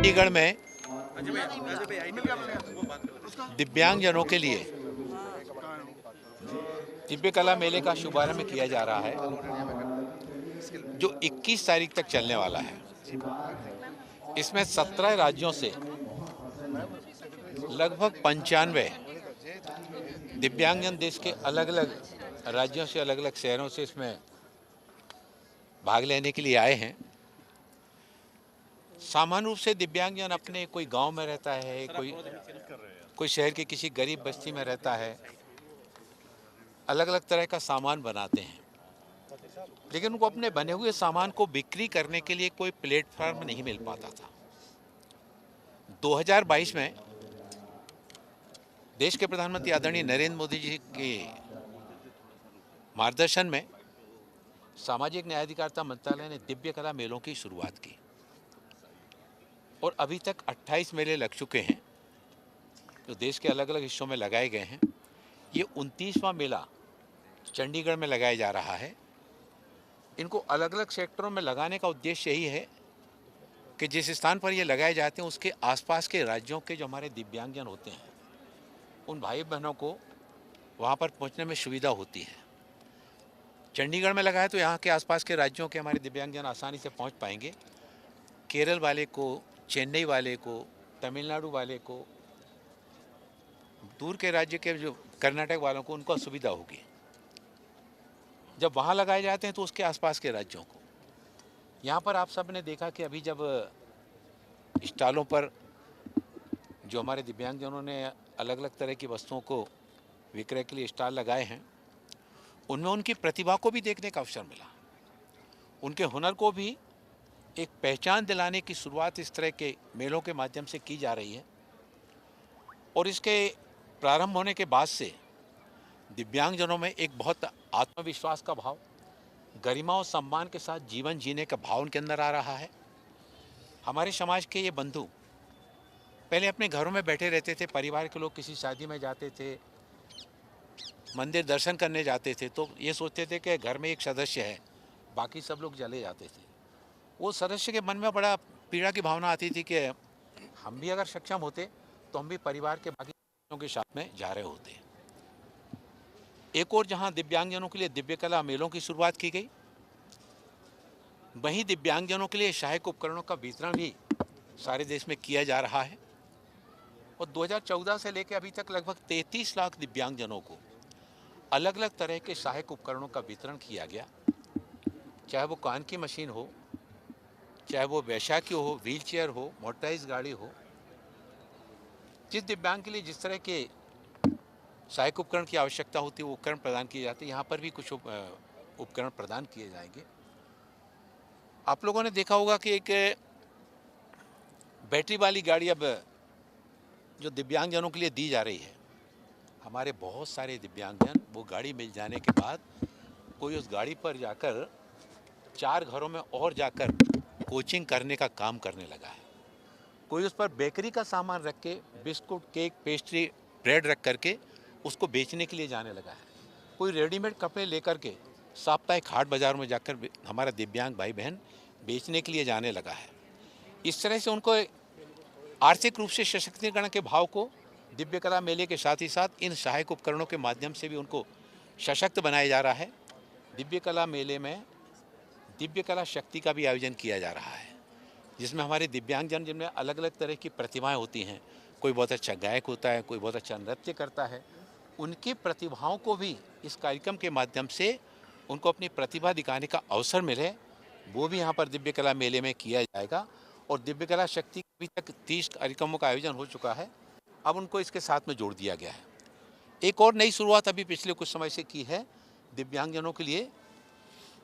चंडीगढ़ में दिव्यांगजनों के लिए दिव्य कला मेले का शुभारंभ किया जा रहा है, जो 21 तारीख तक चलने वाला है। इसमें 17 राज्यों से लगभग 95 दिव्यांगजन देश के अलग अलग राज्यों से, अलग अलग शहरों से इसमें भाग लेने के लिए आए हैं। सामान्य रूप से दिव्यांगजन अपने कोई गांव में रहता है, कोई शहर के किसी गरीब बस्ती में रहता है, अलग अलग तरह का सामान बनाते हैं, लेकिन उनको अपने बने हुए सामान को बिक्री करने के लिए कोई प्लेटफॉर्म नहीं मिल पाता था। 2022 में देश के प्रधानमंत्री आदरणीय नरेंद्र मोदी जी के मार्गदर्शन में सामाजिक न्याय अधिकारिता मंत्रालय ने दिव्य कला मेलों की शुरुआत की और अभी तक 28 मेले लग चुके हैं, जो देश के अलग अलग हिस्सों में लगाए गए हैं। ये 29वां मेला चंडीगढ़ में लगाया जा रहा है। इनको अलग अलग सेक्टरों में लगाने का उद्देश्य यही है कि जिस स्थान पर ये लगाए जाते हैं उसके आसपास के राज्यों के जो हमारे दिव्यांगजन होते हैं, उन भाई बहनों को वहाँ पर पहुँचने में सुविधा होती है। चंडीगढ़ में लगाए तो यहाँ के आसपास के राज्यों के हमारे दिव्यांगजन आसानी से पहुँच पाएंगे। केरल वाले को, चेन्नई वाले को, तमिलनाडु वाले को, दूर के राज्य के जो कर्नाटक वालों को, उनको सुविधा होगी। जब वहाँ लगाए जाते हैं तो उसके आसपास के राज्यों को। यहाँ पर आप सब ने देखा कि अभी जब स्टॉलों पर जो हमारे दिव्यांगजनों ने अलग अलग तरह की वस्तुओं को विक्रय के लिए स्टॉल लगाए हैं, उनमें उनकी प्रतिभा को भी देखने का अवसर मिला। उनके हुनर को भी एक पहचान दिलाने की शुरुआत इस तरह के मेलों के माध्यम से की जा रही है। और इसके प्रारंभ होने के बाद से दिव्यांगजनों में एक बहुत आत्मविश्वास का भाव, गरिमा और सम्मान के साथ जीवन जीने का भाव उनके अंदर आ रहा है। हमारे समाज के ये बंधु पहले अपने घरों में बैठे रहते थे, परिवार के लोग किसी शादी में जाते थे, मंदिर दर्शन करने जाते थे, तो ये सोचते थे कि घर में एक सदस्य है, बाकी सब लोग चले जाते थे। वो सदस्य के मन में बड़ा पीड़ा की भावना आती थी कि हम भी अगर सक्षम होते तो हम भी परिवार के बाकी सदस्यों के साथ में जा रहे होते। एक और जहां दिव्यांगजनों के लिए दिव्य कला मेलों की शुरुआत की गई, वहीं दिव्यांगजनों के लिए सहायक उपकरणों का वितरण भी सारे देश में किया जा रहा है। और 2014 से लेकर अभी तक लगभग 33 लाख दिव्यांगजनों को अलग अलग तरह के सहायक उपकरणों का वितरण किया गया, चाहे वो कान की मशीन हो, चाहे वो वैशाखी हो, व्हील चेयर हो, मोटराइज गाड़ी हो। जिस दिव्यांग के लिए जिस तरह के सहायक उपकरण की आवश्यकता होती है वो उपकरण प्रदान किए जाते हैं। यहाँ पर भी कुछ उपकरण प्रदान किए जाएंगे। आप लोगों ने देखा होगा कि एक बैटरी वाली गाड़ी अब जो दिव्यांगजनों के लिए दी जा रही है। हमारे बहुत सारे दिव्यांगजन वो गाड़ी मिल जाने के बाद कोई उस गाड़ी पर जाकर 4 घरों में और जाकर कोचिंग करने का काम करने लगा है। कोई उस पर बेकरी का सामान रख के, बिस्कुट, केक, पेस्ट्री, ब्रेड रख करके उसको बेचने के लिए जाने लगा है। कोई रेडीमेड कपड़े लेकर के साप्ताहिक हाट बाजार में जाकर हमारा दिव्यांग भाई बहन बेचने के लिए जाने लगा है। इस तरह से उनको आर्थिक रूप से सशक्तिकरण के भाव को दिव्य कला मेले के साथ ही साथ इन सहायक उपकरणों के माध्यम से भी उनको सशक्त बनाया जा रहा है। दिव्य कला मेले में दिव्य कला शक्ति का भी आयोजन किया जा रहा है, जिसमें हमारे दिव्यांगजन, जिनमें अलग अलग तरह की प्रतिभाएं होती हैं, कोई बहुत अच्छा गायक होता है, कोई बहुत अच्छा नृत्य करता है, उनकी प्रतिभाओं को भी इस कार्यक्रम के माध्यम से उनको अपनी प्रतिभा दिखाने का अवसर मिले, वो भी यहाँ पर दिव्य कला मेले में किया जाएगा। और दिव्य कला शक्ति अभी तक 30 कार्यक्रमों का आयोजन हो चुका है, अब उनको इसके साथ में जोड़ दिया गया है। एक और नई शुरुआत अभी पिछले कुछ समय से की है, दिव्यांगजनों के लिए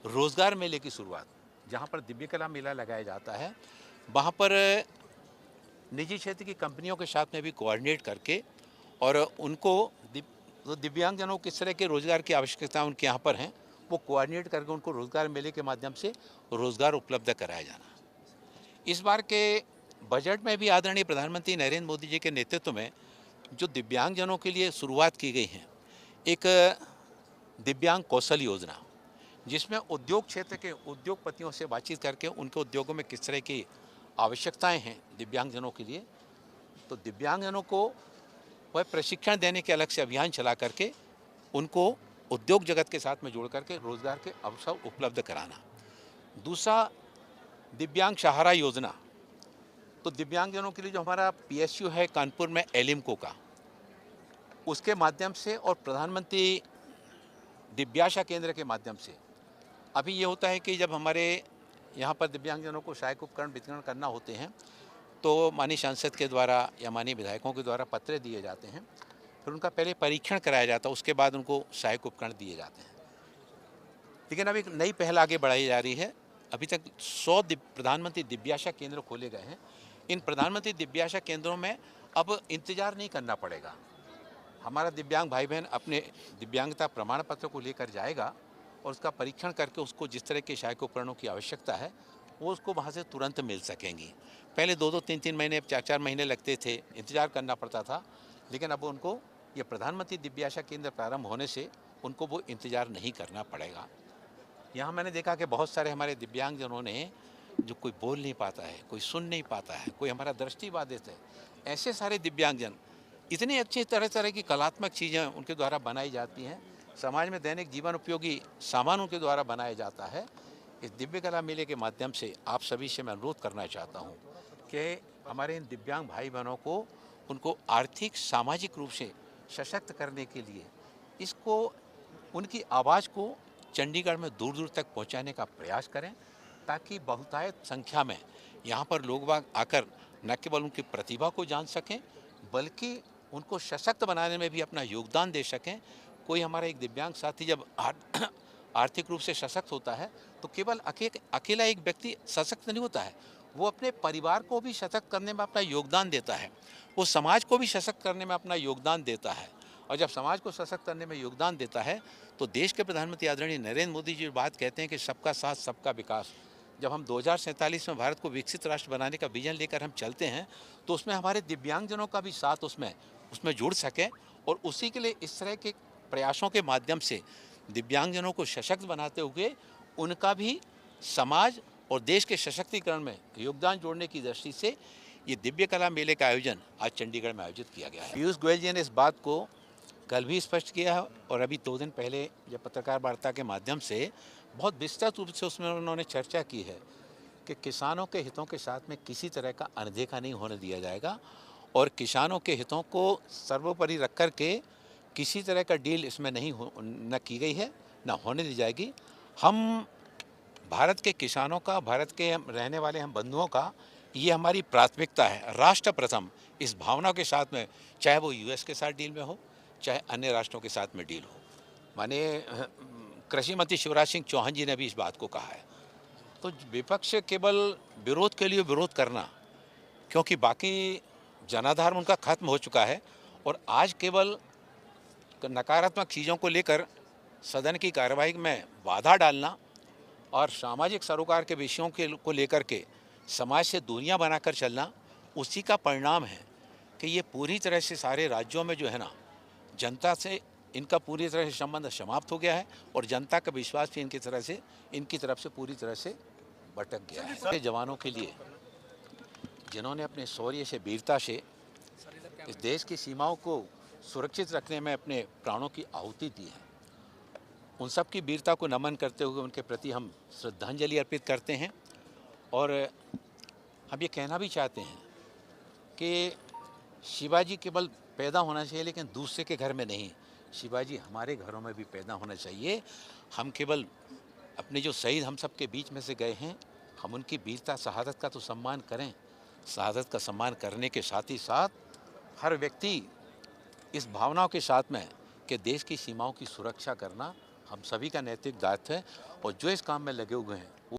रोजगार मेले की शुरुआत। जहाँ पर दिव्य कला मेला लगाया जाता है, वहाँ पर निजी क्षेत्र की कंपनियों के साथ में भी कोऑर्डिनेट करके और उनको दिव्यांगजनों को किस तरह के रोजगार की आवश्यकता उनके यहाँ पर हैं, वो कोऑर्डिनेट करके उनको रोजगार मेले के माध्यम से रोजगार उपलब्ध कराया जाना। इस बार के बजट में भी आदरणीय प्रधानमंत्री नरेंद्र मोदी जी के नेतृत्व में जो दिव्यांगजनों के लिए शुरुआत की गई है, एक दिव्यांग कौशल योजना, जिसमें उद्योग क्षेत्र के उद्योगपतियों से बातचीत करके उनके उद्योगों में किस तरह की आवश्यकताएं हैं दिव्यांगजनों के लिए, तो दिव्यांगजनों को वह प्रशिक्षण देने के अलग से अभियान चला करके उनको उद्योग जगत के साथ में जोड़ करके रोजगार के अवसर उपलब्ध कराना। दूसरा, दिव्यांग सहारा योजना, तो दिव्यांगजनों के लिए जो हमारा PSU है कानपुर में एलिम्को का, उसके माध्यम से और प्रधानमंत्री दिव्याशा केंद्र के माध्यम से अभी ये होता है कि जब हमारे यहाँ पर दिव्यांगजनों को सहायक उपकरण वितरण करना होते हैं तो माननीय सांसद के द्वारा या माननीय विधायकों के द्वारा पत्र दिए जाते हैं, फिर उनका पहले परीक्षण कराया जाता है, उसके बाद उनको सहायक उपकरण दिए जाते हैं। लेकिन अब एक नई पहल आगे बढ़ाई जा रही है। अभी तक 100 प्रधानमंत्री दिव्याशा केंद्र खोले गए हैं। इन प्रधानमंत्री दिव्याशा केंद्रों में अब इंतजार नहीं करना पड़ेगा। हमारा दिव्यांग भाई बहन अपने दिव्यांगता प्रमाण पत्र को लेकर जाएगा और उसका परीक्षण करके उसको जिस तरह के सहायक उपकरणों की आवश्यकता है वो उसको वहाँ से तुरंत मिल सकेंगी। पहले 2-2, 3-3 महीने, 4-4 महीने लगते थे, इंतजार करना पड़ता था, लेकिन अब उनको ये प्रधानमंत्री दिव्याशा केंद्र प्रारंभ होने से उनको वो इंतजार नहीं करना पड़ेगा। यहाँ मैंने देखा कि बहुत सारे हमारे दिव्यांगजनों ने, जो कोई बोल नहीं पाता है, कोई सुन नहीं पाता है, कोई हमारा दृष्टिबाधित है, ऐसे सारे दिव्यांगजन, इतनी अच्छी तरह तरह की कलात्मक चीज़ें उनके द्वारा बनाई जाती हैं, समाज में दैनिक जीवन उपयोगी सामान उनके द्वारा बनाया जाता है। इस दिव्य कला मेले के माध्यम से आप सभी से मैं अनुरोध करना चाहता हूँ कि हमारे इन दिव्यांग भाई बहनों को उनको आर्थिक सामाजिक रूप से सशक्त करने के लिए इसको, उनकी आवाज़ को चंडीगढ़ में दूर दूर तक पहुंचाने का प्रयास करें, ताकि बहुतायत संख्या में यहाँ पर लोग बाग आकर न केवल उनकी प्रतिभा को जान सकें बल्कि उनको सशक्त बनाने में भी अपना योगदान दे सकें। कोई हमारा एक दिव्यांग साथी जब आर्थिक रूप से सशक्त होता है तो केवल अकेला एक व्यक्ति सशक्त नहीं होता है, वो अपने परिवार को भी सशक्त करने में अपना योगदान देता है, वो समाज को भी सशक्त करने में अपना योगदान देता है। और जब समाज को सशक्त करने में योगदान देता है तो देश के प्रधानमंत्री आदरणीय नरेंद्र मोदी जी बात कहते हैं कि सबका साथ सबका विकास। जब हम 2047 में भारत को विकसित राष्ट्र बनाने का विजन लेकर हम चलते हैं तो उसमें हमारे दिव्यांगजनों का भी साथ उसमें जुड़ सके, और उसी के लिए इस तरह के प्रयासों के माध्यम से दिव्यांगजनों को सशक्त बनाते हुए उनका भी समाज और देश के सशक्तिकरण में योगदान जोड़ने की दृष्टि से ये दिव्य कला मेले का आयोजन आज चंडीगढ़ में आयोजित किया गया है। पीयूष गोयल जी ने इस बात को कल भी स्पष्ट किया है और अभी 2 दिन पहले जब पत्रकार वार्ता के माध्यम से बहुत विस्तृत रूप से उसमें उन्होंने चर्चा की है कि किसानों के हितों के साथ में किसी तरह का अनदेखा नहीं होने दिया जाएगा और किसानों के हितों को सर्वोपरि रख कर के किसी तरह का डील इसमें न की गई है, न होने दी जाएगी। हम भारत के किसानों का, भारत के रहने वाले हम बंधुओं का, ये हमारी प्राथमिकता है, राष्ट्र प्रथम, इस भावना के साथ में, चाहे वो US के साथ डील में हो, चाहे अन्य राष्ट्रों के साथ में डील हो। माने कृषि मंत्री शिवराज सिंह चौहान जी ने भी इस बात को कहा है। तो विपक्ष केवल विरोध के लिए विरोध करना, क्योंकि बाकी जनाधार उनका खत्म हो चुका है और आज केवल नकारात्मक चीज़ों को लेकर सदन की कार्रवाई में बाधा डालना और सामाजिक सरोकार के विषयों को लेकर के समाज से दूरियां बनाकर चलना, उसी का परिणाम है कि ये पूरी तरह से सारे राज्यों में जो है ना, जनता से इनका पूरी तरह से संबंध समाप्त हो गया है और जनता का विश्वास भी इनकी तरफ से पूरी तरह से भटक गया है। जवानों के लिए जिन्होंने अपने शौर्य से, वीरता से इस देश की सीमाओं को सुरक्षित रखने में अपने प्राणों की आहुति दी है, उन सब की वीरता को नमन करते हुए उनके प्रति हम श्रद्धांजलि अर्पित करते हैं। और हम ये कहना भी चाहते हैं कि शिवाजी केवल पैदा होना चाहिए लेकिन दूसरे के घर में नहीं, शिवाजी हमारे घरों में भी पैदा होना चाहिए। हम केवल अपने जो शहीद हम सब के बीच में से गए हैं, हम उनकी वीरता, शहादत का तो सम्मान करें। शहादत का सम्मान करने के साथ ही साथ हर व्यक्ति इस भावनाओं के साथ में कि देश की सीमाओं की सुरक्षा करना हम सभी का नैतिक दायित्व है और जो इस काम में लगे हुए हैं